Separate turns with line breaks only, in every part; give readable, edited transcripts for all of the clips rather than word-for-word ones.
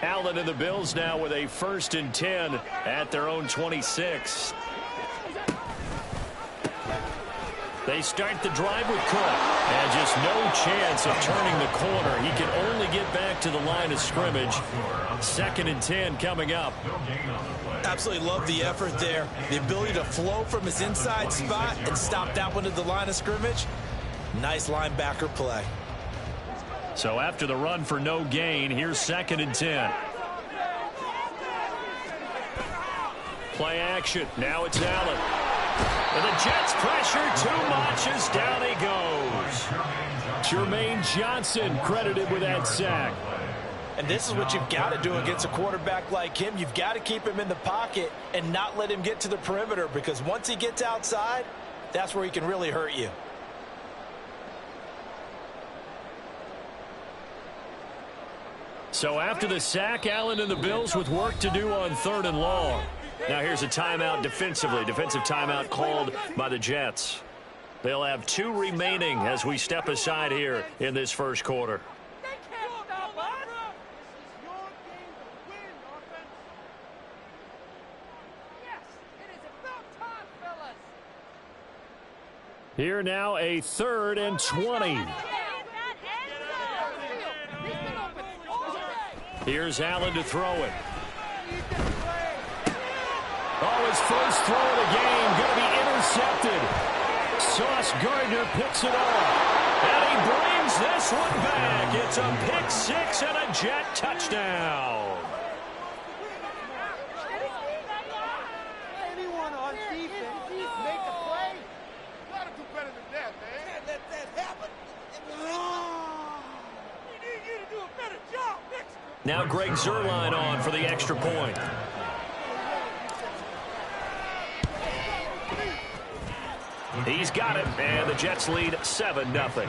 Allen and the Bills now with a 1st and 10 at their own 26. They start the drive with Cook. And just no chance of turning the corner. He can only get back to the line of scrimmage. 2nd and 10 coming up.
Absolutely love the effort there. The ability to flow from his inside spot and stop that one at the line of scrimmage. Nice linebacker play.
So after the run for no gain, here's 2nd and 10. Play action. Now it's Allen. And the Jets pressure too much as down he goes. Jermaine Johnson credited with that sack.
And this is what you've got to do against a quarterback like him. You've got to keep him in the pocket and not let him get to the perimeter, because once he gets outside, that's where he can really hurt you.
So after the sack, Allen and the Bills with work to do on 3rd and long. Now here's a timeout defensively. Defensive timeout called by the Jets. They'll have 2 remaining as we step aside here in this 1st quarter. Here now a 3rd and 20. Here's Allen to throw it. Oh, his first throw of the game going to be intercepted. Sauce Gardner picks it up. And he brings this one back. It's a pick 6 and a Jet touchdown.
Anyone on defense make a play? You got to do better than that, man. Can't let that happen. We need you to do a better job next time.
Now Greg Zuerlein on for the extra point. He's got it, and the Jets lead 7-0.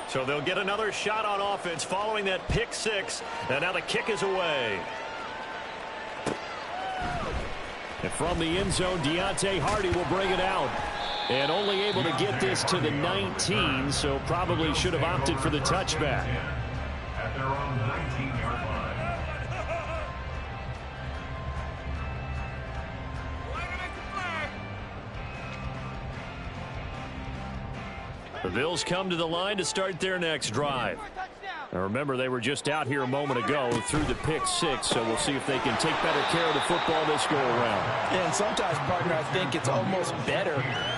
So they'll get another shot on offense following that pick 6, and now the kick is away. And from the end zone, Deontay Hardy will bring it out. And only able to get this to the 19, so probably should have opted for the touchback.
At their own 19-yard line.
The Bills come to the line to start their next drive. Now remember, they were just out here a moment ago through the pick 6, so we'll see if they can take better care of the football this go around.
And sometimes, partner, I think it's almost better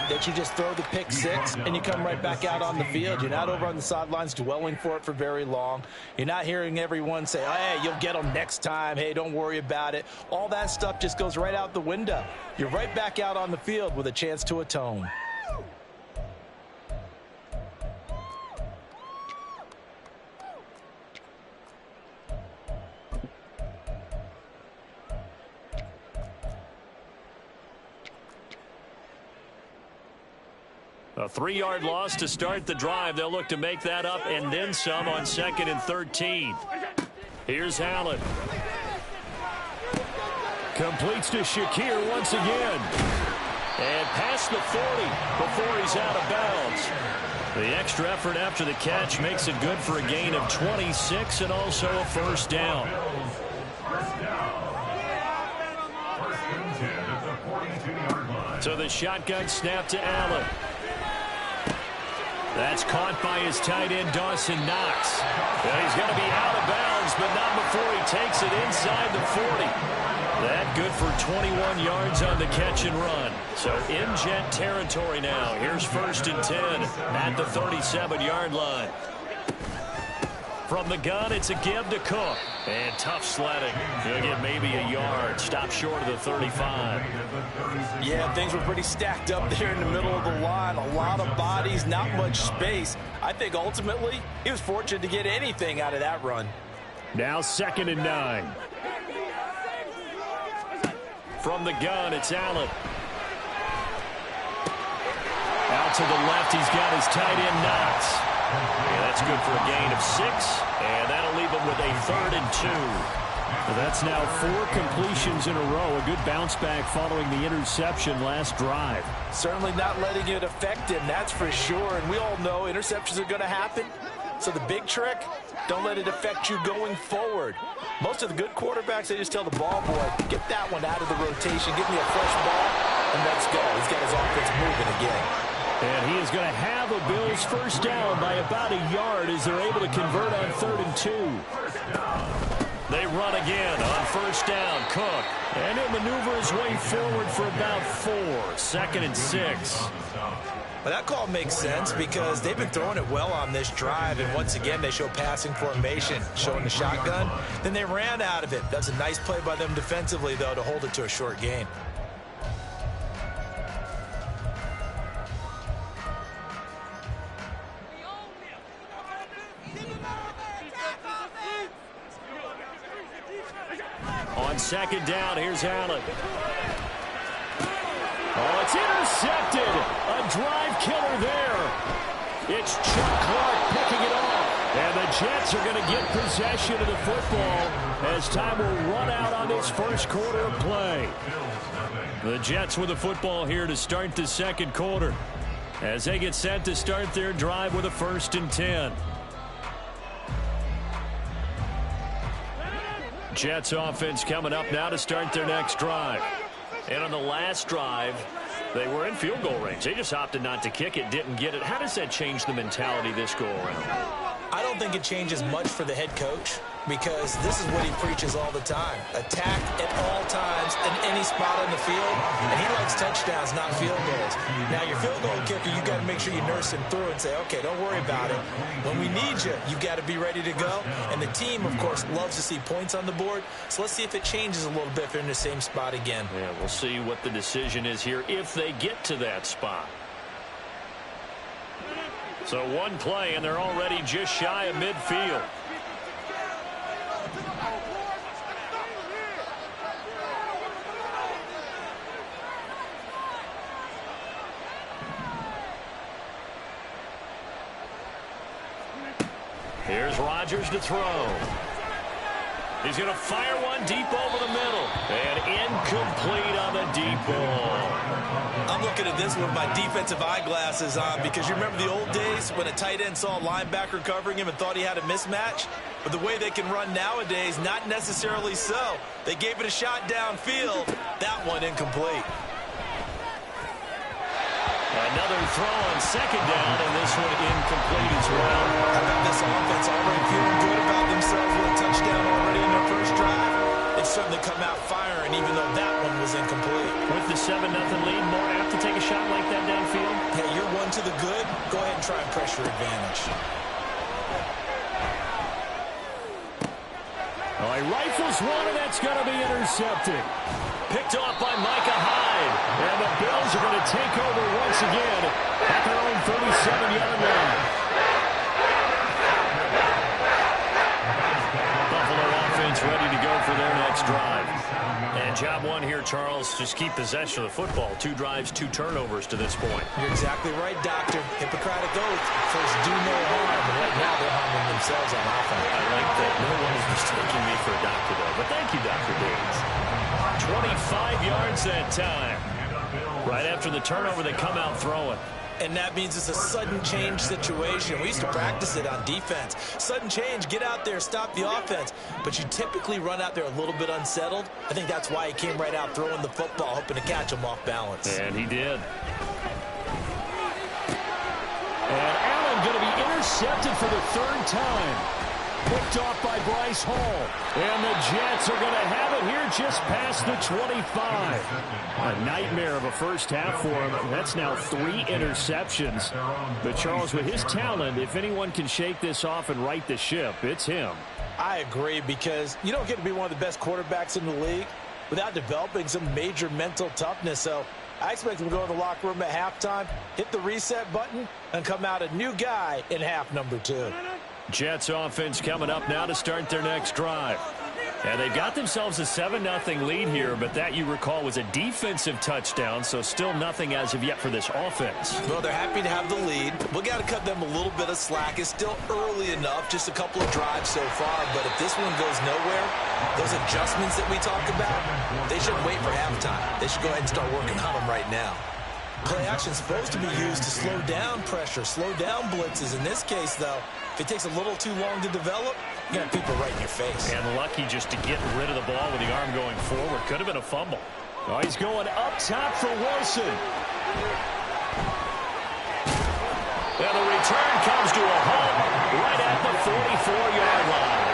that you just throw the pick 6 and you come right back out on the field. You're not over on the sidelines dwelling for it for very long. You're not hearing everyone say, oh, hey, you'll get them next time. Hey, don't worry about it. All that stuff just goes right out the window. You're right back out on the field with a chance to atone.
A 3-yard loss to start the drive. They'll look to make that up and then some on 2nd and 13. Here's Allen. Completes to Shakir once again. And past the 40 before he's out of bounds. The extra effort after the catch makes it good for a gain of 26 and also a 1st down. So the shotgun snap to Allen. That's caught by his tight end, Dawson Knox. Well, he's going to be out of bounds, but not before he takes it inside the 40. That good for 21 yards on the catch and run. So in Jet territory now. Here's 1st and 10 at the 37-yard line. From the gun, it's a give to Cook. And tough sledding. He'll get maybe a yard. Stop short of the 35.
Yeah, things were pretty stacked up there in the middle of the line. A lot of bodies, not much space. I think ultimately he was fortunate to get anything out of that run.
Now 2nd and 9. From the gun, it's Allen. Out to the left, he's got his tight end, Knox. Yeah, that's good for a gain of 6, and that'll leave leave them with a 3rd and 2. That's now 4 completions in a row. A good bounce back following the interception last drive.
Certainly not letting it affect him, that's for sure. And we all know interceptions are going to happen. So the big trick, don't let it affect you going forward. Most of the good quarterbacks, they just tell the ball boy, get that one out of the rotation, give me a fresh ball, and let's go. He's got his offense moving again.
And he is going to have a Bills first down by about a yard as they're able to convert on 3rd and 2. They run again on first down. Cook. And he'll maneuver his way forward for about 4. 2nd and 6.
Well, that call makes sense because they've been throwing it well on this drive, and once again they show passing formation, showing the shotgun. Then they ran out of it. That's a nice play by them defensively, though, to hold it to a short gain.
On 2nd down, here's Allen. Oh, it's intercepted. A drive killer there. It's Chuck Clark picking it off. And the Jets are going to get possession of the football as time will run out on this first quarter of play. The Jets with the football here to start the second quarter as they get set to start their drive with a 1st and 10. Jets offense coming up now to start their next drive. And on the last drive, they were in field goal range. They just opted not to kick it, didn't get it. How does that change the mentality this go around?
I don't think it changes much for the head coach because this is what he preaches all the time. Attack at all times in any spot on the field, and he likes touchdowns, not field goals. Now, your field goal kicker, you got to make sure you nurse him through and say, okay, don't worry about it. When we need you, you got to be ready to go. And the team, of course, loves to see points on the board. So let's see if it changes a little bit if they're in the same spot again.
Yeah, we'll see what the decision is here if they get to that spot. So one play, and they're already just shy of midfield. Here's Rodgers to throw. He's going to fire one deep over the middle. And incomplete on the deep ball.
I'm looking at this with my defensive eyeglasses on because you remember the old days when a tight end saw a linebacker covering him and thought he had a mismatch? But the way they can run nowadays, not necessarily so. They gave it a shot downfield. That one incomplete.
Another throw on 2nd down, and this one incomplete as well.
How about this offense already feeling good about themselves with a touchdown already in their first drive? They've certainly come out firing, even though that one was incomplete.
With the 7-0 lead, more apt to take a shot like that downfield?
Hey, you're one to the good. Go ahead and try and press your advantage.
Oh, he rifles one, and that's going to be intercepted. Picked off by Micah Hyde. And the Bills are going to take over once again at their own 37-yard line. Buffalo offense ready to go for their next drive. And job one here, Charles, just keep possession of the football. 2 drives, 2 turnovers to this point.
You're exactly right, Doctor. Hippocratic oath. First, do no harm. And right now, they're harming themselves on offense.
I like that. No one is mistaking me for a doctor, though. But thank you, Dr. Davis. 25 yards that time. Right after the turnover, they come out throwing.
And that means it's a sudden change situation. We used to practice it on defense. Sudden change, get out there, stop the offense. But you typically run out there a little bit unsettled. I think that's why he came right out throwing the football, hoping to catch him off balance.
And he did. And Allen going to be intercepted for the 3rd time. Picked off by Bryce Hall. And the Jets are going to have it here just past the 25. A nightmare of a first half for him. That's now 3 interceptions. But Charles, with his talent, if anyone can shake this off and right the ship, it's him.
I agree, because you don't get to be one of the best quarterbacks in the league without developing some major mental toughness. So I expect him to go in the locker room at halftime, hit the reset button, and come out a new guy in half number 2.
Jets offense coming up now to start their next drive. And they've got themselves a 7-0 lead here, but that, you recall, was a defensive touchdown, so still nothing as of yet for this offense.
Well, they're happy to have the lead. We got to cut them a little bit of slack. It's still early enough, just a couple of drives so far, but if this one goes nowhere, those adjustments that we talk about, they shouldn't wait for halftime. They should go ahead and start working on them right now. Play action is supposed to be used to slow down pressure, slow down blitzes. In this case, though, if it takes a little too long to develop, you're going to have people right in your face.
And lucky just to get rid of the ball with the arm going forward. Could have been a fumble. Oh, he's going up top for Wilson. And the return comes to a halt right at the 44-yard line.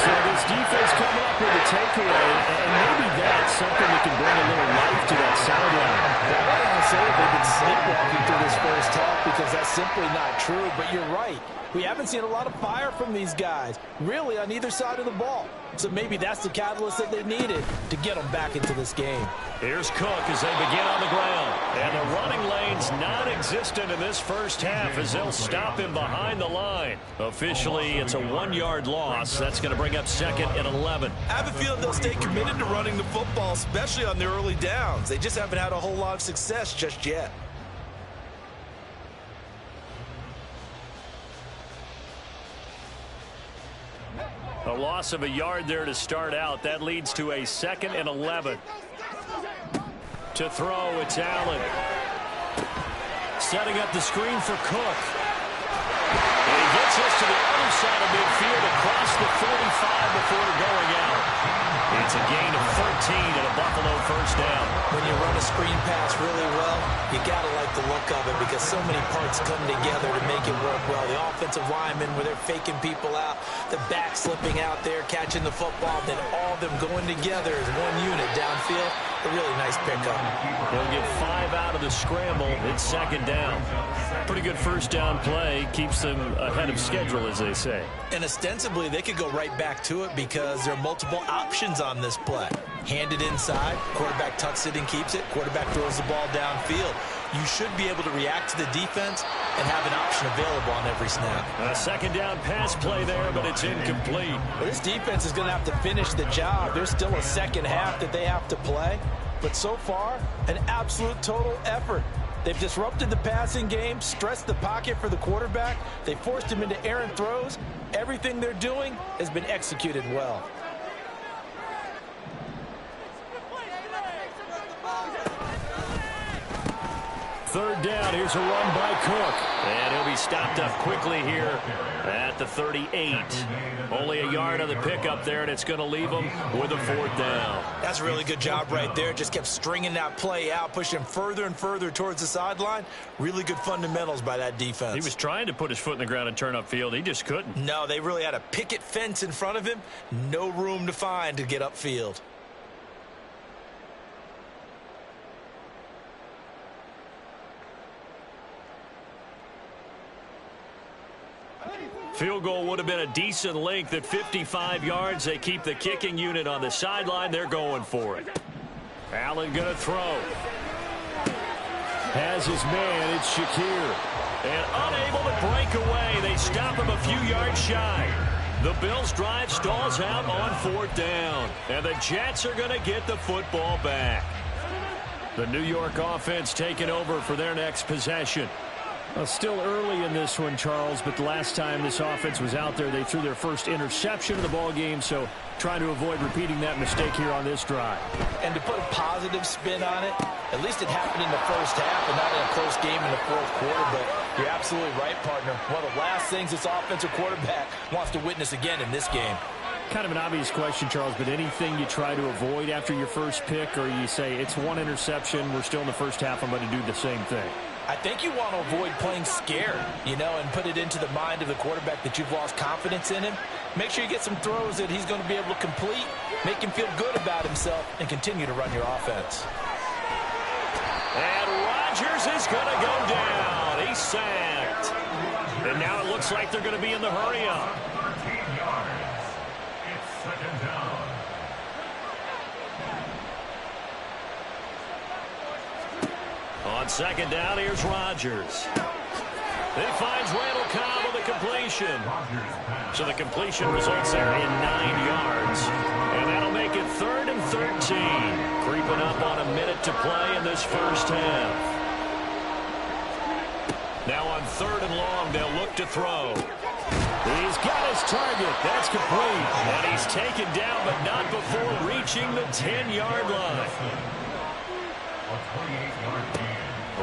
So this defense coming up with a takeaway, and maybe that's something that can bring a little life to that sideline.
I don't want to say they've been sleepwalking through this first half because that's simply not true, but you're right. We haven't seen a lot of fire from these guys, really, on either side of the ball. So maybe that's the catalyst that they needed to get them back into this game.
Here's Cook as they begin on the ground. And the running lane's non-existent in this first half as they'll stop him behind the line. Officially, it's a 1-yard loss. That's going to bring up 2nd and 11.
I have a feeling they'll stay committed to running the football, especially on the early downs. They just haven't had a whole lot of success just yet.
A loss of a yard there to start out. That leads to a 2nd and 11. To throw, it's Allen. Setting up the screen for Cook. And he gets us to the other side of midfield across the 45 before going out. It's a gain of 13 and a Buffalo first down.
When you run a screen pass really well, you got to like the look of it because so many parts come together to make it work well. The offensive linemen, where they're faking people out, the back slipping out there, catching the football, then all of them going together as one unit downfield. A really nice pickup.
He'll get 5 out of the scramble. It's 2nd down. Pretty good first down play. Keeps them ahead of schedule, as they say.
And ostensibly, they could go right back to it because there are multiple options on this play. Hand it inside, quarterback tucks it and keeps it, quarterback throws the ball downfield. You should be able to react to the defense and have an option available on every snap.
A 2nd down pass play there, but it's incomplete.
Well, this defense is going to have to finish the job. There's still a second half that they have to play. But so far, an absolute total effort. They've disrupted the passing game, stressed the pocket for the quarterback. They forced him into errant throws. Everything they're doing has been executed well.
Third down, here's a run by Cook. And he'll be stopped up quickly here at the 38. Only a yard on the pickup there, and it's going to leave him with a 4th down.
That's a really good job right there. Just kept stringing that play out, pushing further and further towards the sideline. Really good fundamentals by that defense.
He was trying to put his foot in the ground and turn upfield. He just couldn't.
No, they really had a picket fence in front of him. No room to find to get upfield.
Field goal would have been a decent length at 55 yards. They keep the kicking unit on the sideline. They're going for it. Allen going to throw. Has his man. It's Shakir. And unable to break away. They stop him a few yards shy. The Bills' drive stalls out on 4th down. And the Jets are going to get the football back. The New York offense taking over for their next possession. Well, still early in this one, Charles, but the last time this offense was out there, they threw their first interception of the ball game, so trying to avoid repeating that mistake here on this drive.
And to put a positive spin on it, at least it happened in the first half and not in a close game in the 4th quarter, but you're absolutely right, partner. One of the last things this offensive quarterback wants to witness again in this game.
Kind of an obvious question, Charles, but anything you try to avoid after your first pick, or you say it's one interception, we're still in the first half, I'm going to do the same thing?
I think you want to avoid playing scared, and put it into the mind of the quarterback that you've lost confidence in him. Make sure you get some throws that he's going to be able to complete, make him feel good about himself, and continue to run your offense.
And Rodgers is going to go down. He's sacked. And now it looks like they're going to be in the hurry-up.
13 yards. It's 2nd down.
On 2nd down, here's Rodgers. He finds Randall Cobb on the completion. So the completion results there in 9 yards. And that'll make it 3rd and 13. Creeping up on a minute to play in this first half. Now on 3rd and long, they'll look to throw. He's got his target. That's complete. And he's taken down, but not before reaching the 10-yard line.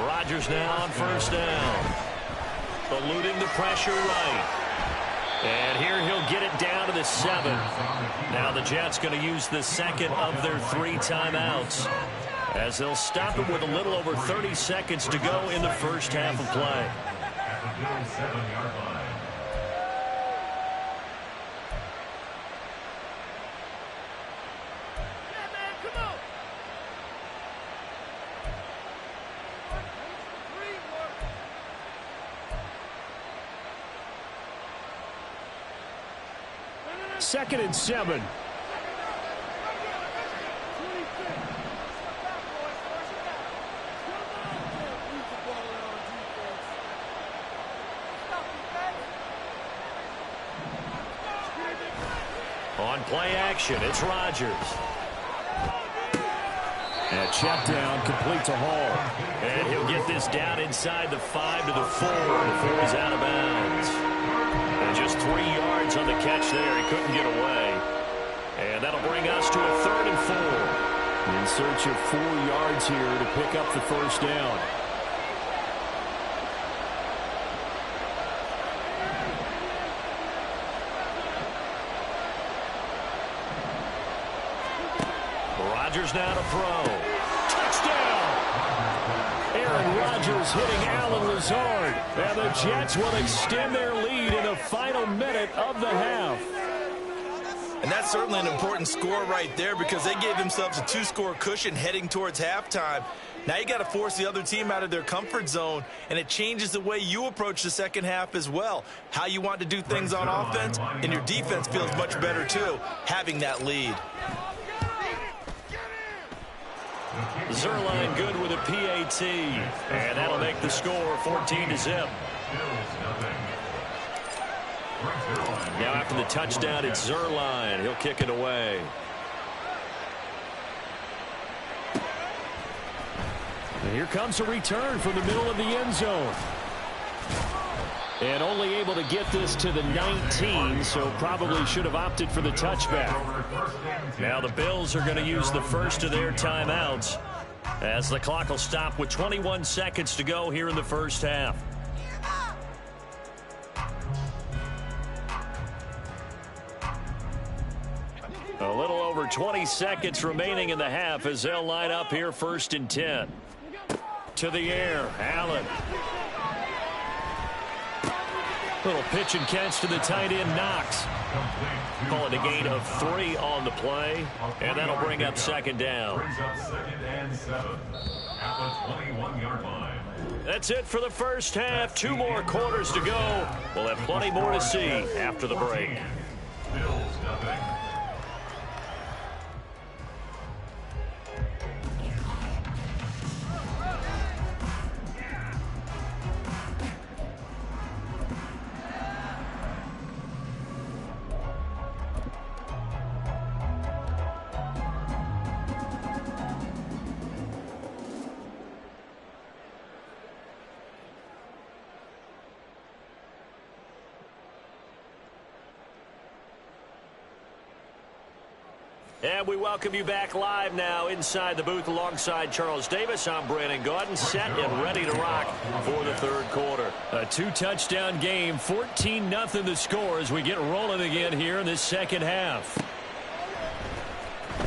Rodgers now on 1st down. Eluding the pressure right. And here he'll get it down to the 7. Now the Jets going to use the second of their 3 timeouts, as they'll stop it with a little over 30 seconds to go in the first half of play.
At the Bills' 7-yard line.
Second and 7. On play action, it's Rodgers. And check down, complete to Hall. And he'll get this down inside the 5 to the 4 before he's out of bounds. And just 3 yards on the catch there. He couldn't get away. And that'll bring us to a 3rd and 4. In search of 4 yards here to pick up the first down. Rodgers now to throw. Touchdown! Aaron Rodgers hitting Allen Lazard. And the Jets will extend their lead in the final minute of the half.
And that's certainly an important score right there, because they gave themselves a 2-score cushion heading towards halftime. Now you got to force the other team out of their comfort zone, and it changes the way you approach the second half as well. How you want to do things on offense, and your defense feels much better too, having that lead.
Zuerlein good with a PAT, and that'll make the score 14-0. Now after the touchdown, it's Zuerlein. He'll kick it away. And here comes a return from the middle of the end zone. And only able to get this to the 19, so probably should have opted for the touchback. Now the Bills are going to use the first of their timeouts, as the clock will stop with 21 seconds to go here in the first half. A little over 20 seconds remaining in the half as they'll line up here 1st and 10. To the air, Allen. Little pitch and catch to the tight end, Knox. Call it a gain of 3 on the play, and that'll bring up 2nd down.
Brings up 2nd and 7 at the 21-yard line.
That's it for the first half. 2 more quarters to go. We'll have plenty more to see after the break.
Bills nothing.
And we welcome you back live now inside the booth alongside Charles Davis. I'm Brandon Gaudin, set and ready to rock for the 3rd quarter. A 2-touchdown game, 14-0 the score as we get rolling again here in this second half.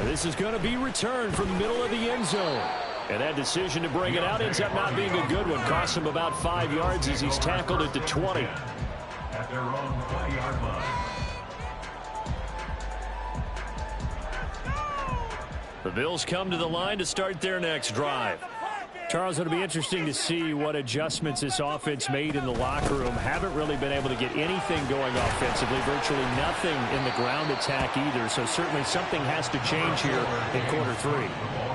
This is going to be returned from the middle of the end zone. And that decision to bring it out ends up not being a good one. Costs him about 5 yards as he's tackled at the 20.
At their own 20-yard line.
The Bills come to the line to start their next drive. Charles, it'll be interesting to see what adjustments this offense made in the locker room. Haven't really been able to get anything going offensively, virtually nothing in the ground attack either. So certainly something has to change here in quarter three.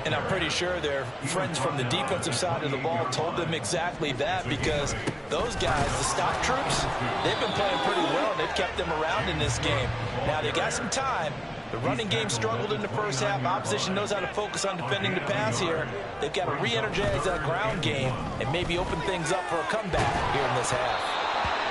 And I'm pretty sure their friends from the defensive side of the ball told them exactly that, because those guys, the stop troops, they've been playing pretty well. They've kept them around in this game. Now they got some time. The running game struggled in the first half. Opposition knows how to focus on defending the pass here. They've got to re-energize that ground game and maybe open things up for a comeback here in this half.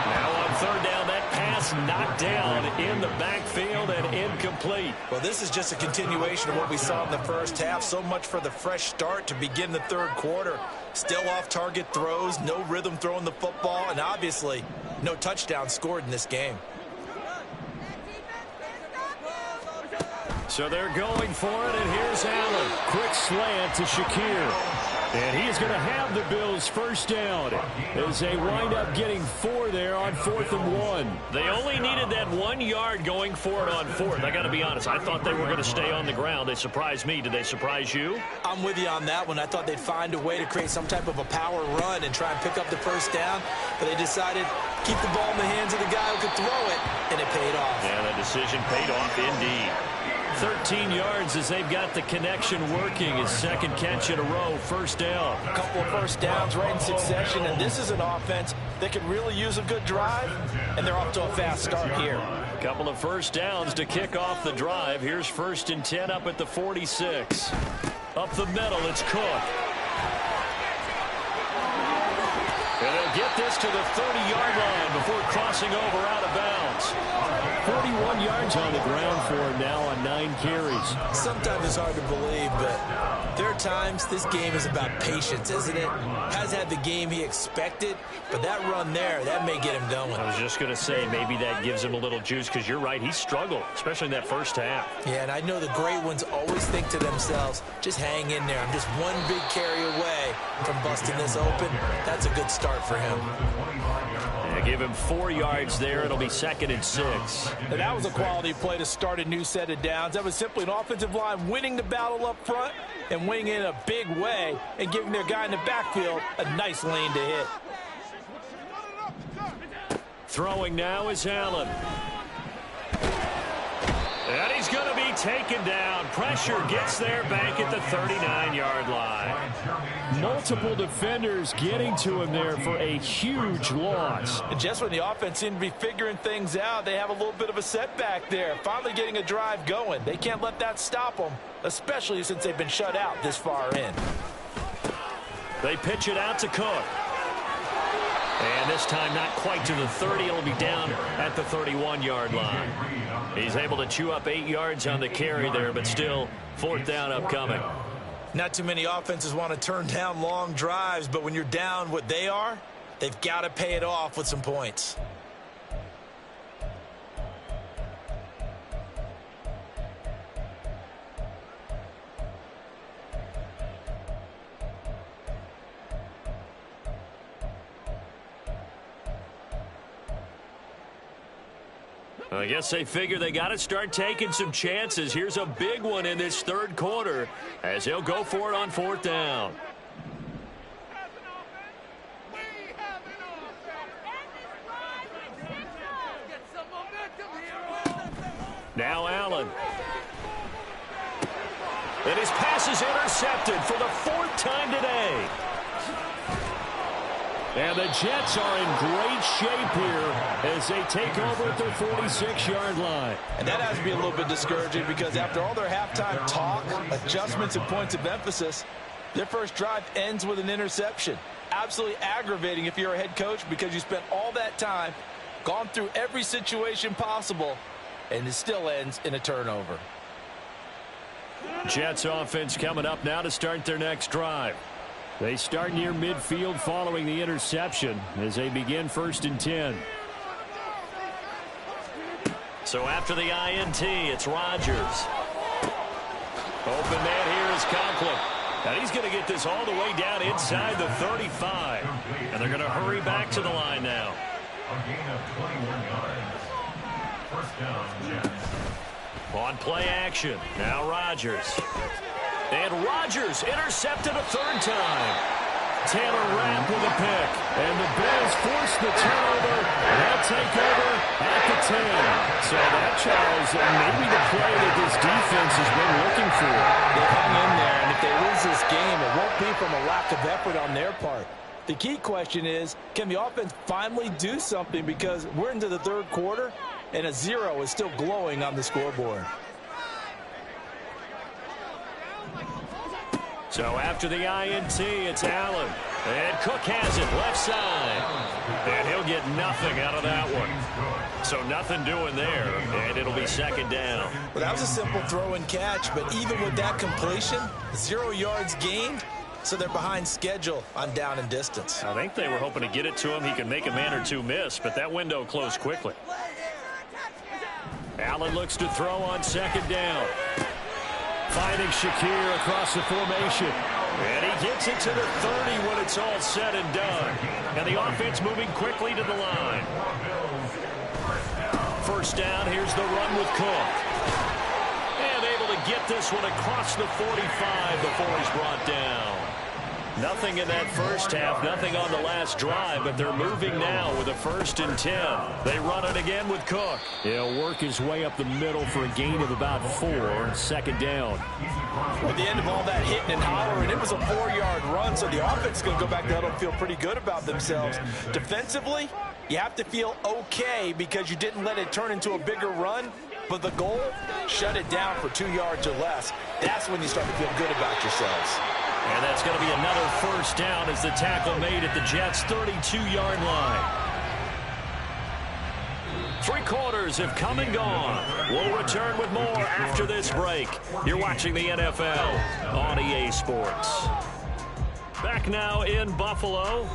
Now on third down, that pass knocked down in the backfield and incomplete.
Well, this is just a continuation of what we saw in the first half. So much for the fresh start to begin the third quarter. Still off-target throws, no rhythm throwing the football, and obviously no touchdown scored in this game.
So they're going for it, and here's Allen. Quick slant to Shakir. And he's going to have the Bills first down as they wind up getting 4 there on 4th and 1. They only needed that 1 yard going for it on 4th. I got to be honest, I thought they were going to stay on the ground. They surprised me. Did they surprise you?
I'm with you on that one. I thought they'd find a way to create some type of a power run and try and pick up the first down, but they decided keep the ball in the hands of the guy who could throw it, and it paid off.
Yeah, the decision paid off indeed. 13 yards as they've got the connection working. His second catch in a row, first down.
A couple of first downs right in succession, and this is an offense that could really use a good drive, and they're off to a fast start here.
A couple of first downs to kick off the drive. Here's 1st and 10 up at the 46. Up the middle, it's Cook. And they'll get this to the 30-yard line before crossing over out of bounds. 41 yards on the ground for him now on 9 carries.
Sometimes it's hard to believe, but there are times this game is about patience, isn't it? Has had the game he expected, but that run there, that may get him going.
I was just going to say, maybe that gives him a little juice, because you're right, he struggled, especially in that first half.
Yeah, and I know the great ones always think to themselves, just hang in there. I'm just one big carry away from busting this open. That's a good start for him.
Yeah, give him 4 yards there. It'll be 2nd and 6.
And that was a quality play to start a new set of downs. That was simply an offensive line winning the battle up front and winning in a big way and giving their guy in the backfield a nice lane to hit.
Throwing now is Allen. And he's going to be taken down. Pressure gets there back at the 39-yard line. Multiple defenders getting to him there for a huge loss.
And just when the offense seemed to be figuring things out, they have a little bit of a setback there. Finally getting a drive going. They can't let that stop them, especially since they've been shut out this far in.
They pitch it out to Cook. And this time not quite to the 30. It'll be down at the 31-yard line. He's able to chew up 8 yards on the carry there, but still 4th down upcoming.
Not too many offenses want to turn down long drives, but when you're down what they are, they've got to pay it off with some points.
I guess they figure they got to start taking some chances. Here's a big one in this third quarter as they'll go for it on 4th down. Now Allen. And his pass is intercepted for the 4th time today. And the Jets are in great shape here as they take over at their 46-yard line.
And that has to be a little bit discouraging because after all their halftime talk, adjustments, and points of emphasis, their first drive ends with an interception. Absolutely aggravating if you're a head coach because you spent all that time, gone through every situation possible, and it still ends in a turnover.
Jets offense coming up now to start their next drive. They start near midfield following the interception as they begin 1st and 10. So after the INT, it's Rodgers. Open man here is Conklin. And he's going to get this all the way down inside the 35. And they're going to hurry back to the line now.
A gain of 21 yards. First down, Jets.
On play action, now Rodgers. And Rodgers intercepted a 3rd time. Taylor Rapp with a pick. And the Bills force the turnover. They'll take over at the 10. So that, Charles, maybe the play that this defense has been looking for.
They hung in there, and if they lose this game, it won't be from a lack of effort on their part. The key question is, can the offense finally do something? Because we're into the third quarter, and a 0 is still glowing on the scoreboard.
So after the INT, it's Allen. And Cook has it left side. And he'll get nothing out of that one. So nothing doing there, and it'll be second down.
Well, that was a simple throw and catch, but even with that completion, 0 yards gained, so they're behind schedule on down and distance.
I think they were hoping to get it to him. He could make a man or two miss, but that window closed quickly. Allen looks to throw on second down. Finding Shakir across the formation. And he gets it to the 30 when it's all said and done. And the offense moving quickly to the line. First down, here's the run with Cook. And able to get this one across the 45 before he's brought down. Nothing in that first half, nothing on the last drive, but they're moving now with a 1st and 10. They run it again with Cook. He'll work his way up the middle for a gain of about 4, second down.
At the end of all that hitting and hollering, it was a 4-yard run, so the offense is going to go back there and feel pretty good about themselves. Defensively, you have to feel okay because you didn't let it turn into a bigger run, but the goal, shut it down for 2 yards or less. That's when you start to feel good about yourselves.
And that's going to be another first down as the tackle made at the Jets' 32-yard line. 3 quarters have come and gone. We'll return with more after this break. You're watching the NFL on EA Sports. Back now in Buffalo.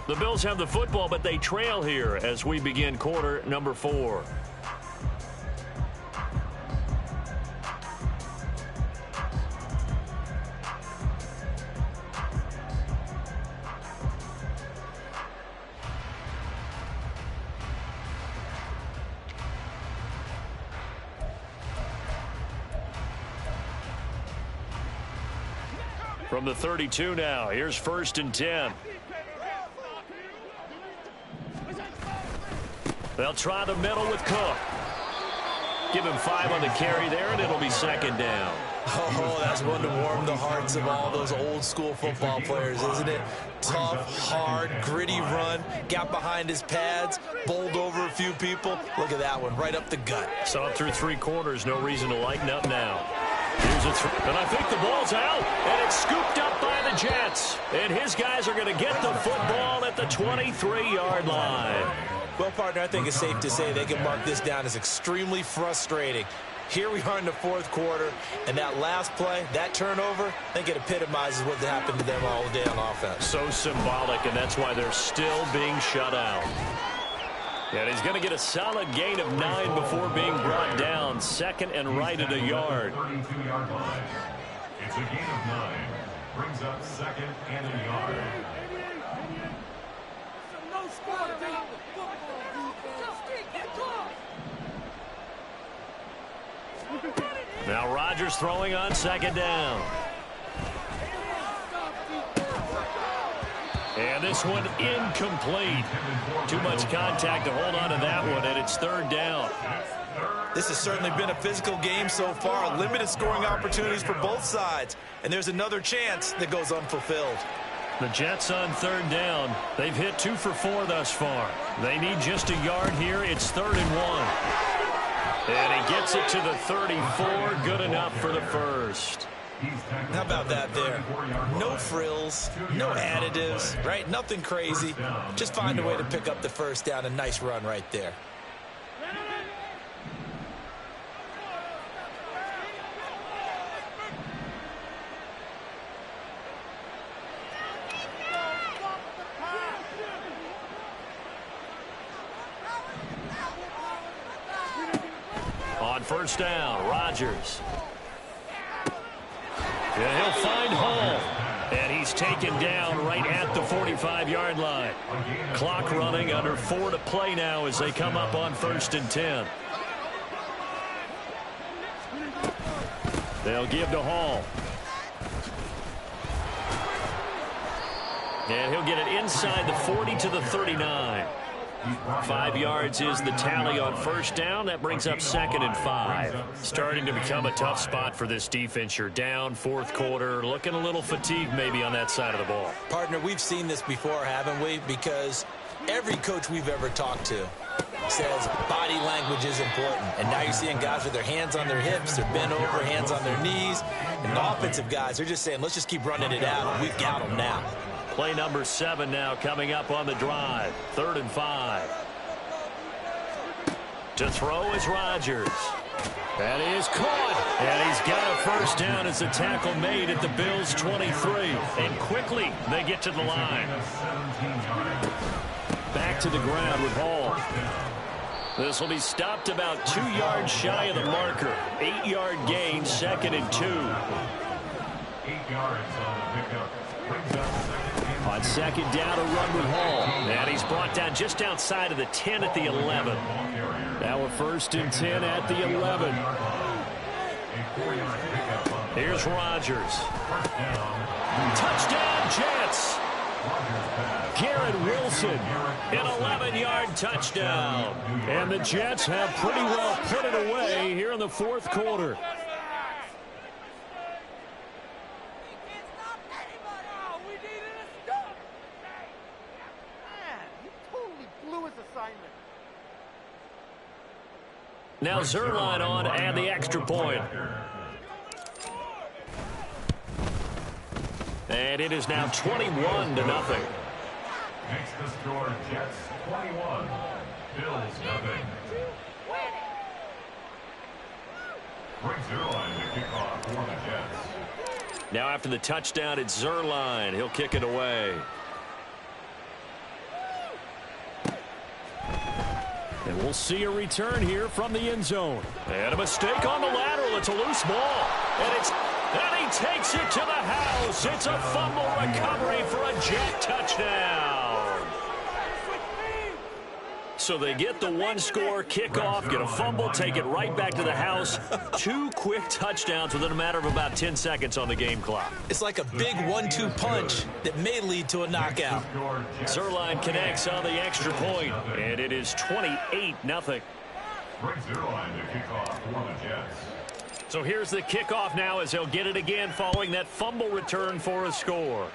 The Bills have the football, but they trail here as we begin quarter number 4. From the 32 now, here's 1st and 10. They'll try the middle with Cook. Give him 5 on the carry there, and it'll be second down.
Oh, that's one to warm the hearts of all those old-school football players, isn't it? Tough, hard, gritty run, got behind his pads, bowled over a few people. Look at that one, right up the gut.
So up through 3 quarters, no reason to lighten up now. Here's a and I think the ball's out, and it's scooped up by the Jets. And his guys are going to get the football at the 23-yard line.
Well, partner, I think it's safe to say they can mark this down as extremely frustrating. Here we are in the 4th quarter, and that last play, that turnover, I think it epitomizes what happened to them all day on offense.
So symbolic, and that's why they're still being shut out. And he's going to get a solid gain of 9 before being brought down. Second and right at a yard.
32-yard line. It's a gain of 9. Brings up 2nd and a yard.
Now Rodgers throwing on second down. And this one incomplete. Too much contact to hold on to that one, and it's 3rd down.
This has certainly been a physical game so far. Limited scoring opportunities for both sides. And there's another chance that goes unfulfilled.
The Jets on 3rd down. They've hit 2 for 4 thus far. They need just a yard here. It's 3rd and 1. And he gets it to the 34. Good enough for the first.
How about that there? No frills, no additives, right? Nothing crazy. Just find a way to pick up the first down. A nice run right there.
On first down, Rodgers. And he'll find Hall. And he's taken down right at the 45-yard line. Clock running, under 4 to play now as they come up on 1st and 10. They'll give to Hall. And he'll get it inside the 40 to the 39. 5 yards is the tally on first down. That brings up 2nd and 5. Starting to become a tough spot for this defense. You're down, fourth quarter, looking a little fatigued maybe on that side of the ball.
Partner, we've seen this before, haven't we? Because every coach we've ever talked to says body language is important. And now you're seeing guys with their hands on their hips, they're bent over, hands on their knees. And the offensive guys, they're just saying, let's just keep running it out. We've got them now.
Play number 7 now coming up on the drive. 3rd and 5. To throw is Rodgers. That is caught. And he's got a first down as the tackle made at the Bills' 23. And quickly they get to the line. Back to the ground with Hall. This will be stopped about 2 yards shy of the marker. 8-yard gain, 2nd and 2.
8 yards on the pickup. Brings up 2nd.
On 2nd down, a run with Hall. And he's brought down just outside of the 10 at the 11. Now a 1st and 10 at the 11. Here's Rodgers. Touchdown, Jets. Garrett Wilson, an 11-yard touchdown. And the Jets have pretty well put it away here in the fourth quarter. Now Zuerlein on and the extra point. And it is now 21-0.
Makes the score Jets 21, Bills nothing. Brings Zuerlein to kick off for the Jets.
Now after the touchdown, it's Zuerlein. He'll kick it away. And we'll see a return here from the end zone. And a mistake on the lateral. It's a loose ball. And he takes it to the house. It's a fumble recovery for a Jet touchdown. So they get the one-score kickoff, get a fumble, take it right back to the house. 2 quick touchdowns within a matter of about 10 seconds on the game clock.
It's like a big 1-2 punch that may lead to a knockout.
Zuerlein connects on the extra point, and it is 28-0.
Brings Zuerlein to kick off for the Jets.
So here's the kickoff now as he'll get it again following that fumble return for a score.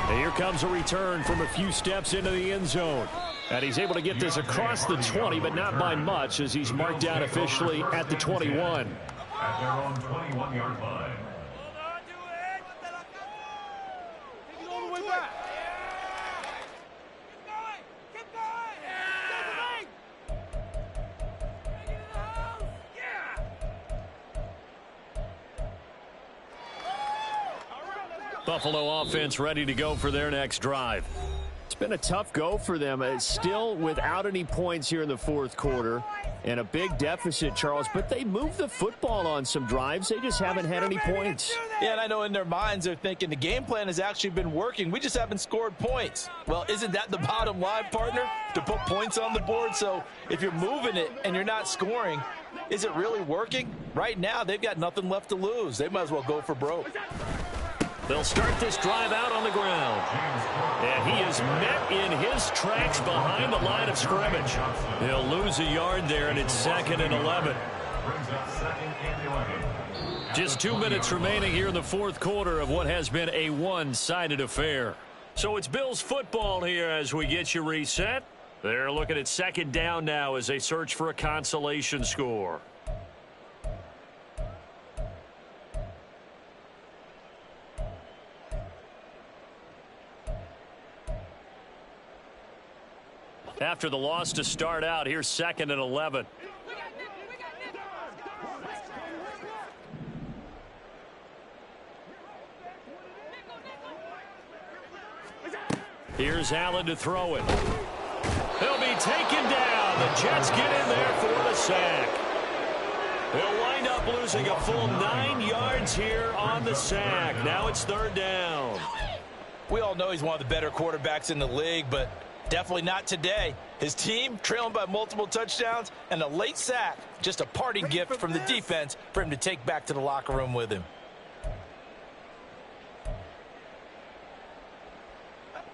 And here comes a return from a few steps into the end zone. And he's able to get this across the 20, but not by much as he's marked down officially at the 21.
At their own 21-yard line.
Take it all the way back.
Buffalo offense ready to go for their next drive. It's been a tough go for them. Still without any points here in the fourth quarter and a big deficit, Charles, but they moved the football on some drives. They just haven't had any points.
Yeah, and I know in their minds they're thinking the game plan has actually been working. We just haven't scored points. Well, isn't that the bottom line, partner? To put points on the board? So if you're moving it and you're not scoring, is it really working? Right now, they've got nothing left to lose. They might as well go for broke.
They'll start this drive out on the ground. And he is met in his tracks behind the line of scrimmage. He'll lose a yard there, and it's 2nd and 11.
Brings up 2nd and 11.
Just 2 minutes remaining here in the fourth quarter of what has been a one-sided affair. So it's Bills football here as we get you reset. They're looking at 2nd down now as they search for a consolation score. After the loss to start out, here's 2nd and 11. Here's Allen to throw it. He'll be taken down. The Jets get in there for the sack. They'll wind up losing a full 9 yards here on the sack. Now it's 3rd down.
We all know he's one of the better quarterbacks in the league, but definitely not today. His team trailing by multiple touchdowns and a late sack. Just a parting gift from the defense for him to take back to the locker room with him.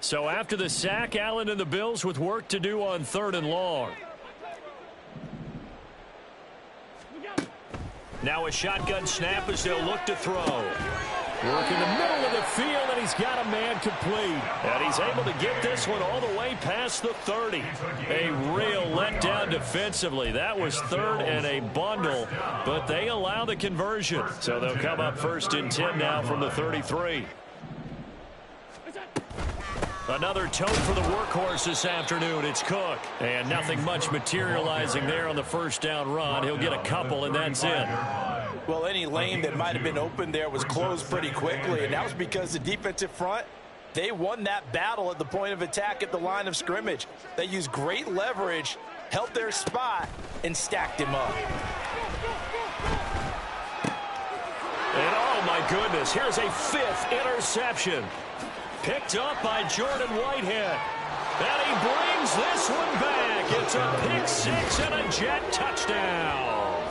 So after the sack, Allen and the Bills with work to do on 3rd and long. Now a shotgun snap as they'll look to throw. Work in the middle of the field, and he's got a man complete. And he's able to get this one all the way past the 30. A real letdown defensively. That was 3rd and a bundle, but they allow the conversion. So they'll come up 1st and 10 now from the 33. Another tote for the workhorse this afternoon. It's Cook. And nothing much materializing there on the 1st down run. He'll get a couple, and that's it.
Well, any lane that might have been open there was closed pretty quickly, and that was because the defensive front, they won that battle at the point of attack at the line of scrimmage. They used great leverage, held their spot, and stacked him up.
And oh, my goodness, here's a 5th interception. Picked up by Jordan Whitehead. And he brings this one back. It's a pick 6 and a Jet touchdown.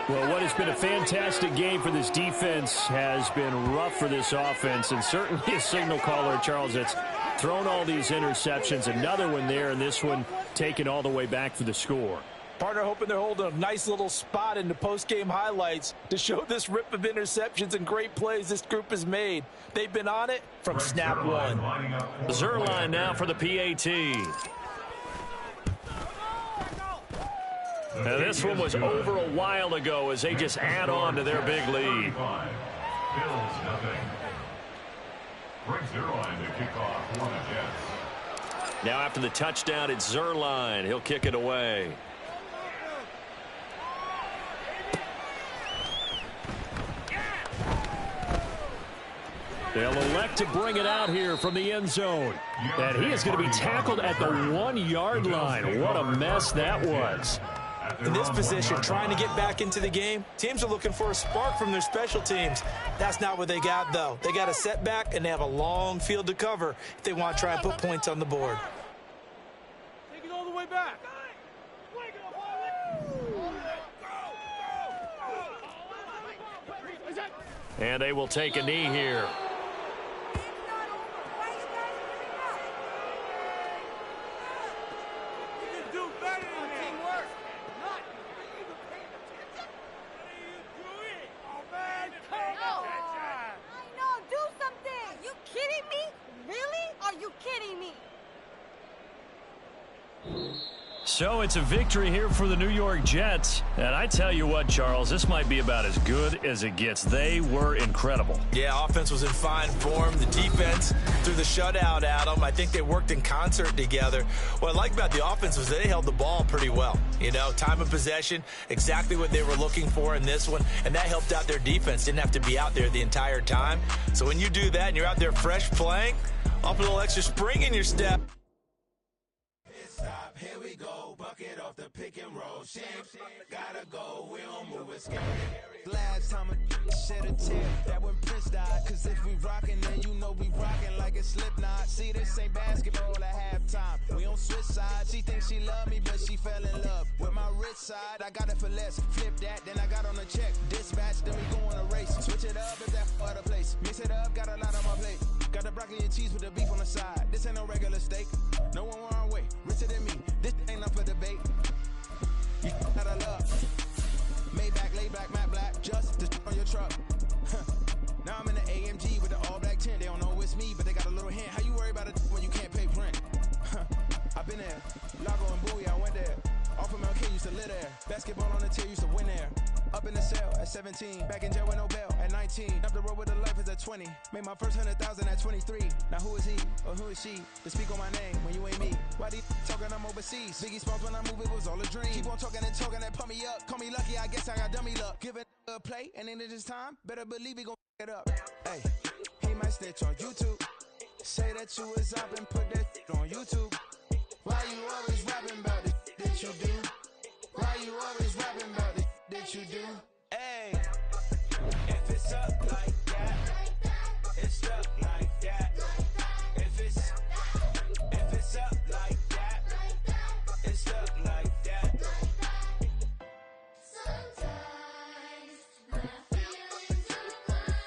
Well, what has been a fantastic game for this defense has been rough for this offense, and certainly a signal caller, Charles, that's thrown all these interceptions. Another one there, and this one taken all the way back for the score.
Partner hoping they're holding a nice little spot in the post-game highlights to show this rip of interceptions and great plays this group has made. They've been on it from snap one.
Zuerlein now for the PAT. Now this one was over a while ago as they just add on to their big lead.
Bills nothing. Brings Zuerlein to kick off for the Jets.
Now after the touchdown, it's Zuerlein. He'll kick it away. They'll elect to bring it out here from the end zone. And he is going to be tackled at the 1-yard line. What a mess that was.
In this position, trying to get back into the game, teams are looking for a spark from their special teams. That's not what they got, though. They got a setback, and they have a long field to cover if they want to try and put points on the board.
Take it all the way back.
And they will take a knee here. So it's a victory here for the New York Jets. And I tell you what, Charles, this might be about as good as it gets. They were incredible.
Yeah, offense was in fine form. The defense threw the shutout at them. I think they worked in concert together. What I like about the offense was they held the ball pretty well. You know, time of possession, exactly what they were looking for in this one. And that helped out their defense. Didn't have to be out there the entire time. So when you do that and you're out there fresh playing, up a little extra spring in your step.
Here we go, bucket off the pick and roll. Shame, gotta go, we don't move it scary. Last time I shed a tear, that when Prince died. Cause if we rockin', then you know we rockin' like a Slipknot. See, this ain't basketball at halftime. We on switch sides. She thinks she love me, but she fell in love with my rich side. I got it for less. Flip that, then I got on a check. Dispatch, then we go on a race. Switch it up if that other place. Mix it up, got a lot on my plate. Got the broccoli and cheese with the beef on the side. This ain't no regular steak. No one wrong way. Richer than me. This ain't up for debate. You out of luck. Maybach, lay back, matte black. Just to on your truck. Now I'm in the AMG with the all black tint. They don't know it's me, but they got a little hint. How you worry about it when you can't pay rent? I've been there. Lago and Bowie, I went there. Off of MLK, used to live there. Basketball on the tier, used to win there. Up in the cell at 17. Back in jail with no bail at 19. Up the road with the life is at 20. Made my first 100,000 at 23. Now who is he or who is she to speak on my name when you ain't me? Why they talking I'm overseas? Biggie Smalls when I move, it was all a dream. Keep on talking and pump me up. Call me lucky, I guess I got dummy luck. Give it a play and then it is time. Better believe he gon' it up. Hey, he might snitch on YouTube. Say that you was up and put that on YouTube. Why you always rapping about the that you do? Why you always rapping about the that you do? Hey, if it's up like that, it's stuck like that. If it's up like that, it's stuck like that.
Sometimes my feelings are blind.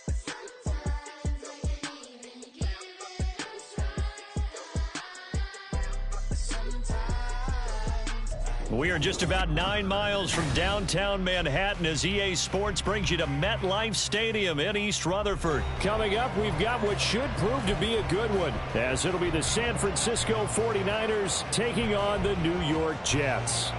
Sometimes I can't even
We are just about 9 miles from downtown Manhattan as EA Sports brings you to MetLife Stadium in East Rutherford. Coming up, we've got what should prove to be a good one, as it'll be the San Francisco 49ers taking on the New York Jets.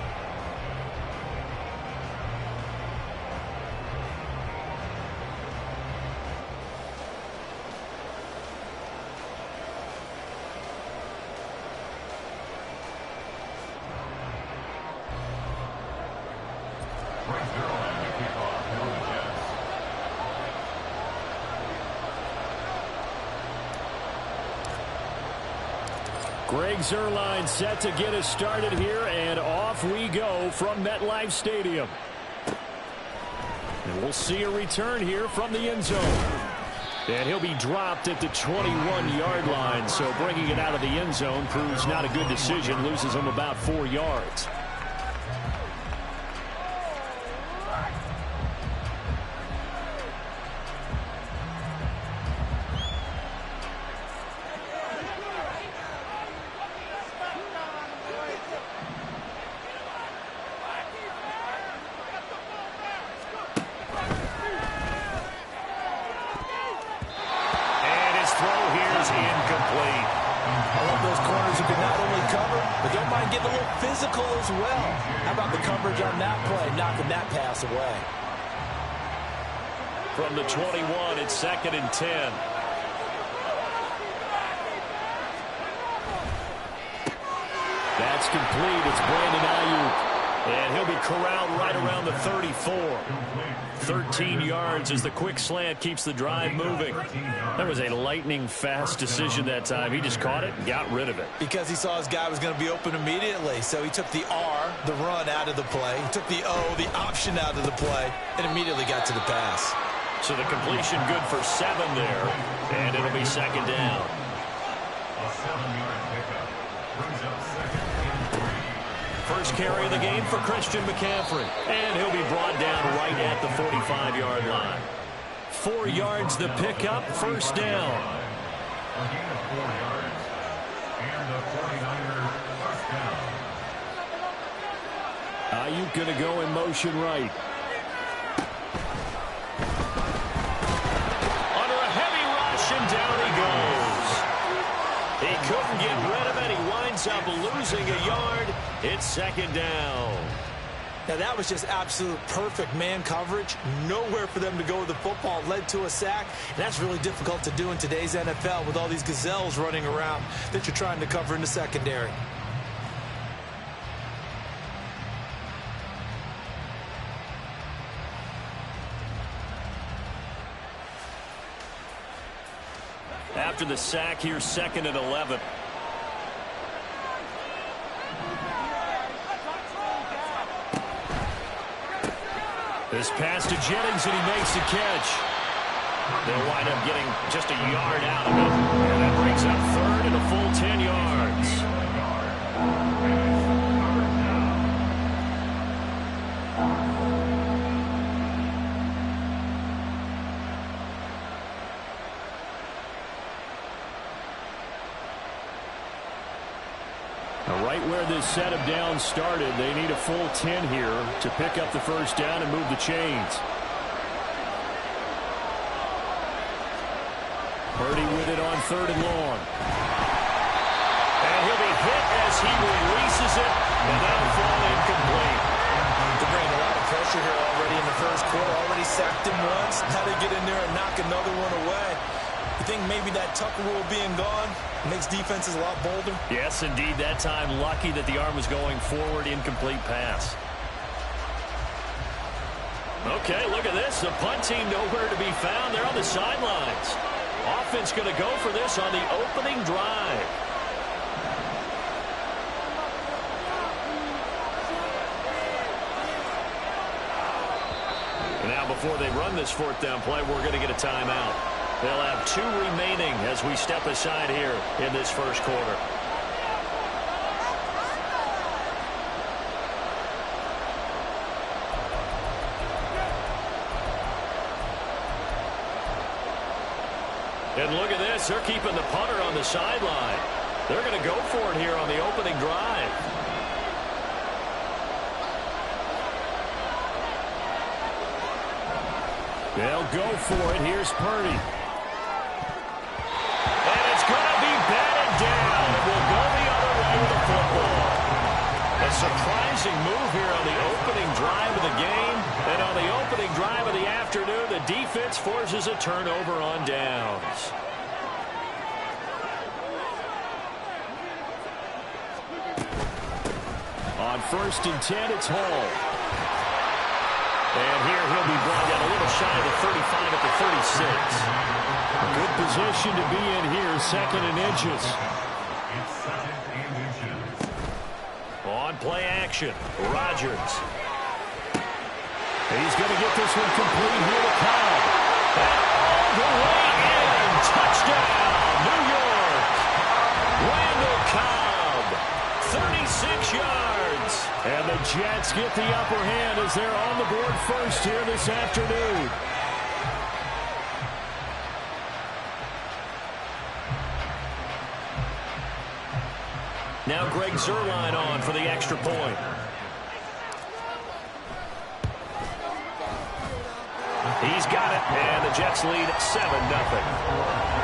Greg Zuerlein set to get us started here, and off we go from MetLife Stadium. And we'll see a return here from the end zone. And he'll be dropped at the 21-yard line, so bringing it out of the end zone proves not a good decision, loses him about 4 yards.
Away.
From the 21, it's 2nd and 10. That's complete. It's Brandon Ayuk. And he'll be corralled right around the 34. 13 yards as the quick slant keeps the drive moving. That was a lightning-fast decision that time. He just caught it and got rid of it.
Because he saw his guy was going to be open immediately. So he took the R, the run, out of the play. He took the O, the option, out of the play, and immediately got to the pass.
So the completion good for 7 there. And it'll be 2nd down.
A 7-yard pickup brings up 2nd and 3.
First carry of the game for Christian McCaffrey. And he'll be brought down right at the 45-yard line. 4 yards the pickup, first down.
A gain of 4 yards. And the 49ers first down.
Ayuk going to go in motion right. Under a heavy rush, and down he goes. He couldn't get rid of it. He winds up losing a yard. It's 2nd down.
Now, that was just absolute perfect man coverage. Nowhere for them to go with the football. Led to a sack. And that's really difficult to do in today's NFL with all these gazelles running around that you're trying to cover in the secondary.
After the sack, here's 2nd and 11. This pass to Jennings, and he makes the catch. They'll wind up getting just a yard out of it. And that brings up 3rd and a full 10 yards. Right where this set of downs started, they need a full 10 here to pick up the first down and move the chains. Purdy with it on 3rd and long. And he'll be hit as he releases it, and that'll fall incomplete.
They're bringing a lot of pressure here already in the first quarter. Already sacked him once. Now they get in there and knock another one away. You think maybe that Tucker rule being gone makes defenses a lot bolder?
Yes, indeed. That time, lucky that the arm was going forward. Incomplete pass. Okay, look at this. The punt team nowhere to be found. They're on the sidelines. Offense going to go for this on the opening drive. And now before they run this 4th down play, we're going to get a timeout. They'll have 2 remaining as we step aside here in this first quarter. And look at this. They're keeping the punter on the sideline. They're going to go for it here on the opening drive. They'll go for it. Here's Purdy. And it's going to be batted down. It will go the other way with the football. A surprising move here on the opening drive of the game. And on the opening drive of the afternoon, the defense forces a turnover on downs. On 1st and 10, it's Hall. And here he'll be brought down a little shy of the 35 at the 36. A good position to be in here, 2nd and inches.
It's 2nd and inches.
On play action, Rodgers. He's going to get this one complete here to Cobb. And all the way in. Touchdown, New York. Randall Cobb, 36 yards. And the Jets get the upper hand as they're on the board first here this afternoon. Now Greg Zuerlein on for the extra point. He's got it, and the Jets lead 7-0.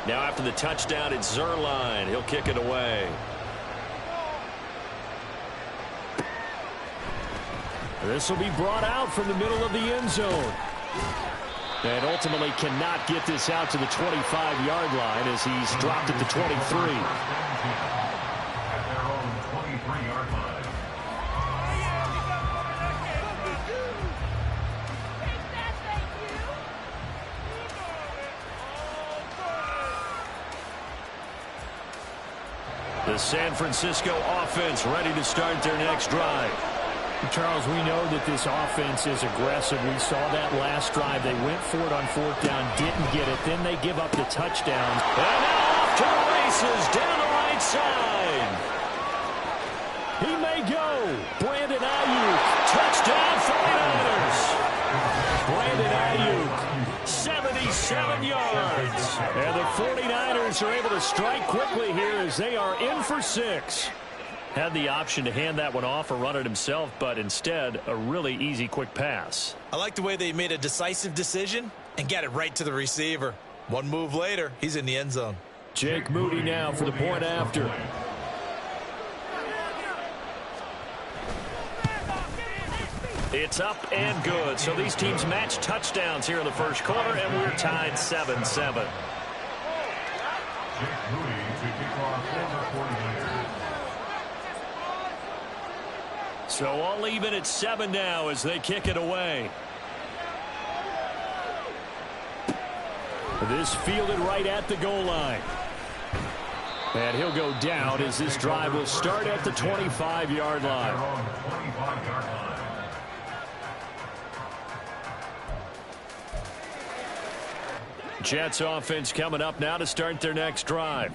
Now after the touchdown, it's Zuerlein. He'll kick it away. This will be brought out from the middle of the end zone. And ultimately cannot get this out to the 25-yard line as he's dropped at the 23.
At their own 23-yard line.
The San Francisco offense ready to start their next drive.
Charles, we know that this offense is aggressive. We saw that last drive. They went for it on 4th down, didn't get it. Then they give up the touchdowns.
And now off to the races down the right side. He may go. Brandon Ayuk. Touchdown 49ers. Brandon Ayuk, 77 yards. And the 49ers are able to strike quickly here as they are in for 6. Had the option to hand that one off or run it himself, but instead a really easy quick pass.
I like the way they made a decisive decision and got it right to the receiver. One move later, he's in the end zone.
Jake Moody now for the point after. It's up and good. So these teams match touchdowns here in the first quarter, and we're tied 7-7.
Jake Moody to kick off for the 49ers.
So all even at 7 now as they kick it away. This fielded right at the goal line. And he'll go down as this drive will start at the 25-yard line.
25-yard line.
Jets offense coming up now to start their next drive.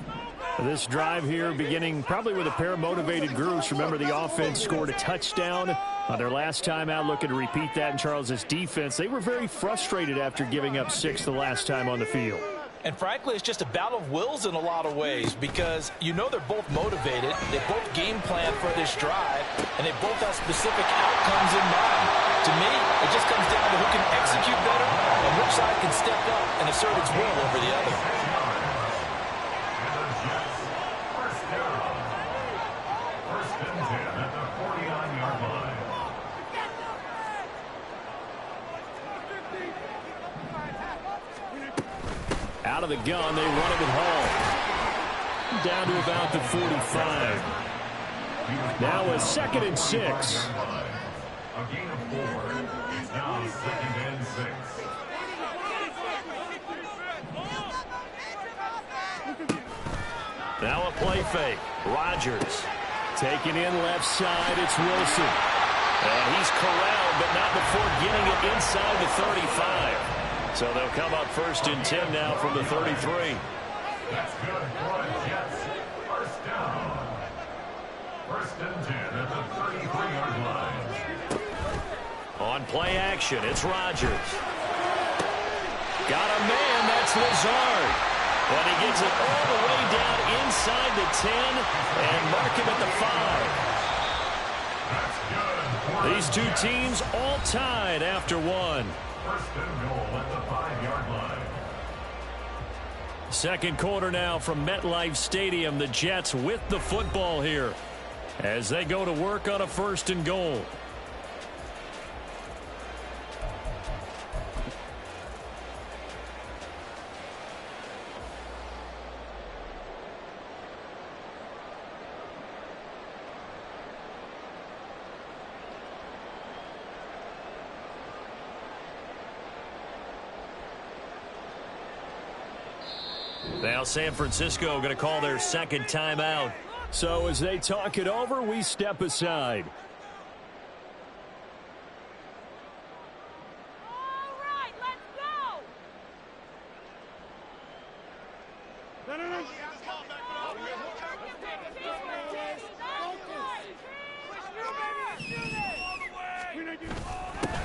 This drive here beginning probably with a pair of motivated groups. Remember, the offense scored a touchdown on their last time out. Looking to repeat that in Charles's defense. They were very frustrated after giving up 6 the last time on the field.
And frankly, it's just a battle of wills in a lot of ways because you know they're both motivated. They both game plan for this drive, and they both have specific outcomes in mind. To me, it just comes down to who can execute better and which side can step up and assert its will over the other.
Out of the gun, they run it with Hall. Down to about the 45. Now a 2nd and 6.
A gain of 4. It's now 2nd and 6.
Now a play fake. Rodgers taking in left side. It's Wilson. And he's corralled, but not before getting it inside the 35. So they'll come up 1st and 10 now from the 33.
That's good for the Jets. First down. 1st and 10 at the 33-yard line.
On play action, it's Rodgers. Got a man, that's Lazard. And he gets it all the way down inside the 10 and mark him at the 5. These two teams all tied after one.
1st and goal at the 5-yard line.
Second quarter now from MetLife Stadium. The Jets with the football here as they go to work on a 1st and goal. Now San Francisco going to call their second timeout.
So as they talk it over, we step aside.
All right, let's go.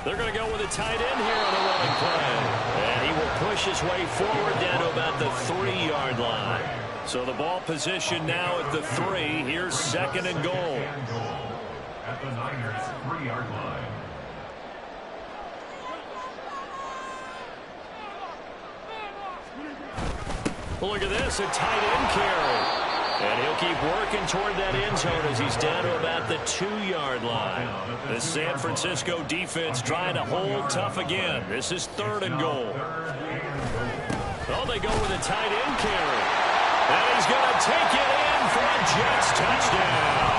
They're going to go with a tight end here on the running play. And he will push his way forward down to about the 3-yard line. So the ball position now at the 3. Here's 2nd and goal.
At the Niners' 3-yard line.
Look at this, a tight end carry. And he'll keep working toward that end zone as he's down to about the 2-yard line. The San Francisco defense trying to hold tough again. This is 3rd and goal. Oh, they go with a tight end carry. And he's going to take it in for a Jets touchdown.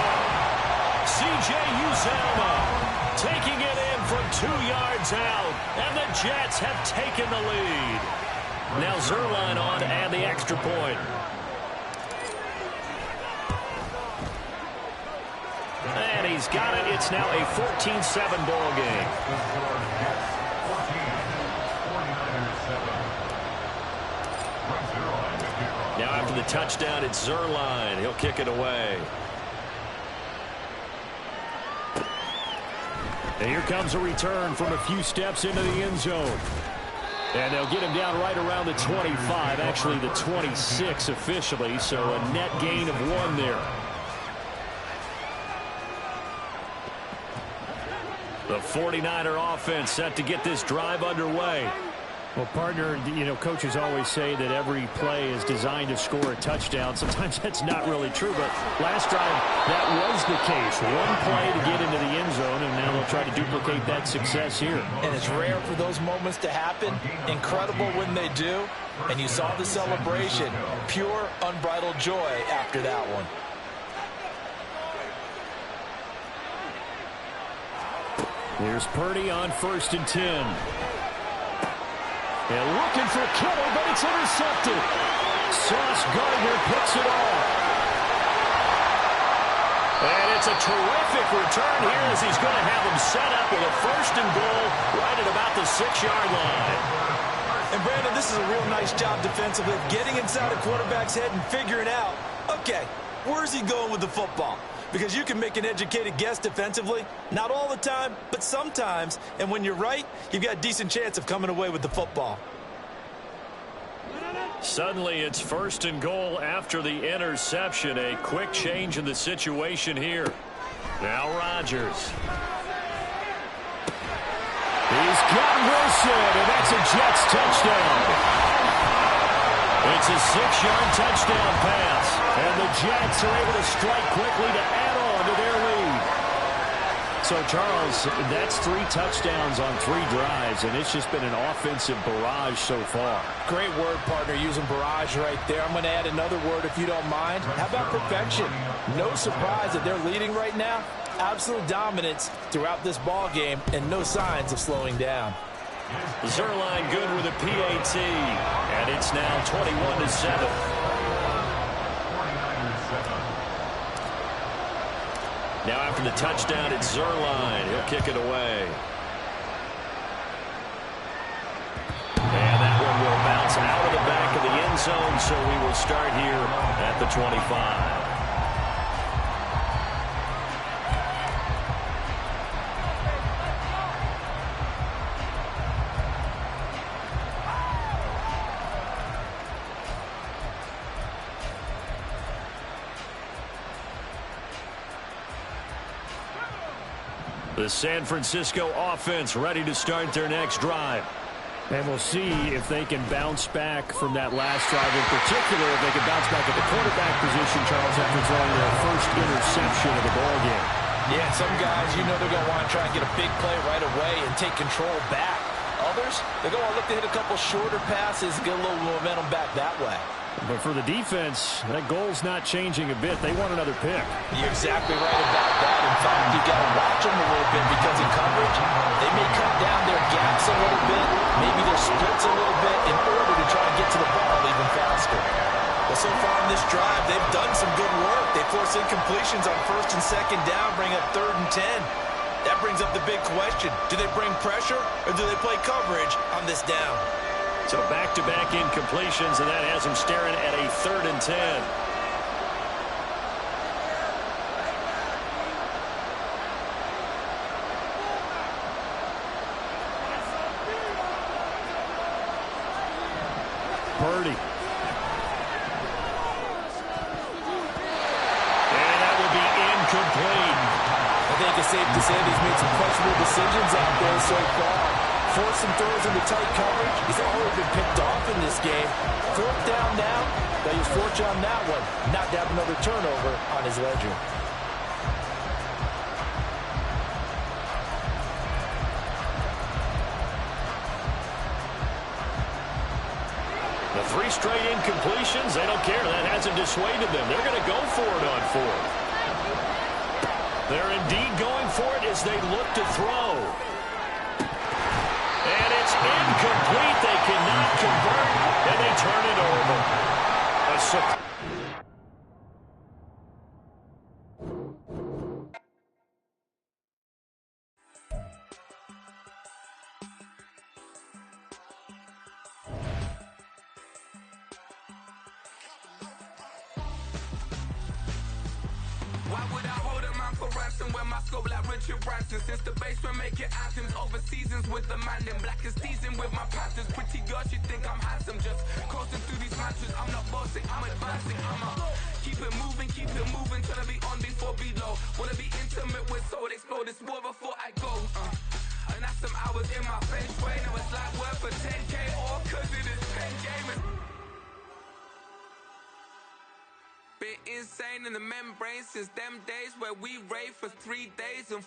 C.J. Uzomah taking it in from 2 yards out. And the Jets have taken the lead. Now Zuerlein on to add the extra point. And he's got it. It's now a 14-7 ball game. Now after the touchdown, it's Zuerlein. He'll kick it away.
And here comes a return from a few steps into the end zone. And they'll get him down right around the 25, actually the 26 officially, so a net gain of 1 there.
The 49er offense set to get this drive underway.
Well, partner, coaches always say that every play is designed to score a touchdown. Sometimes that's not really true, but last drive, that was the case. 1 play to get into the end zone, and now they'll try to duplicate that success here.
And it's rare for those moments to happen. Incredible when they do. And you saw the celebration. Pure, unbridled joy after that one.
Here's Purdy on 1st and 10. And looking for Kittle, but it's intercepted. Sauce Gardner picks it off.
And it's a terrific return here as he's going to have him set up with a 1st and goal right at about the 6-yard line.
And Brandon, this is a real nice job defensively, getting inside a quarterback's head and figuring out, okay, where's he going with the football? Because you can make an educated guess defensively. Not all the time, but sometimes. And when you're right, you've got a decent chance of coming away with the football.
Suddenly it's 1st and goal after the interception. A quick change in the situation here. Now Rodgers.
He's got Wilson, and that's a Jets touchdown.
It's a 6-yard touchdown pass.
And the Jets are able to strike quickly to add on to their lead. So, Charles, that's 3 touchdowns on 3 drives, and it's just been an offensive barrage so far.
Great word, partner, using barrage right there. I'm going to add another word if you don't mind. How about perfection? No surprise that they're leading right now. Absolute dominance throughout this ball game and no signs of slowing down.
Zuerlein good with a PAT, and it's now 21-7. Now after the touchdown, it's Zuerlein. He'll kick it away. And that one will bounce out of the back of the end zone, so we will start here at the 25. The San Francisco offense ready to start their next drive.
And we'll see if they can bounce back from that last drive, in particular if they can bounce back at the quarterback position, Charles, after throwing their first interception of the ballgame.
Yeah, some guys, you know they're going to want to try and get a big play right away and take control back. Others, they're going to look to hit a couple shorter passes, get a little momentum back that way.
But for the defense, that goal's not changing a bit. They want another pick.
You're exactly right about that. In fact, you got to watch them a little bit because in coverage, they may cut down their gaps a little bit, maybe their splits a little bit in order to try and get to the ball even faster. But so far in this drive, they've done some good work. They force incompletions on first and second down, bring up 3rd and 10. That brings up the big question. Do they bring pressure or do they play coverage on this down?
So back-to-back incompletions, and that has them staring at a 3rd and 10.
Purdy.
And that will be incomplete.
I think it's safe to say he's made some questionable decisions out there so far. Forcing throws into tight coverage. He's already been picked off in this game. 4th down now. But he's fortunate on that one. Not to have another turnover on his ledger.
The 3 straight incompletions, they don't care. That hasn't dissuaded them. They're going to go for it on 4th. They're indeed going for it as they look to throw. And it's incomplete. They cannot convert, and they turn it over.
Why would I hold a man for ransom when my scope like Richard Branson? Since the basement making anthems over seasons with the man in black is seasoned with my panthers. Pretty girl, she think I'm handsome. Just coasting through these mantras. I'm not bossing, I'm advancing. Keep it moving, trying to be on before below. Wanna be intimate with soul, explode this war before I go. And that's some hours in my feng shui. Now it's like worth for 10K all cause it is pen gaming. Been insane in the membrane since them days where we rave for 3 days and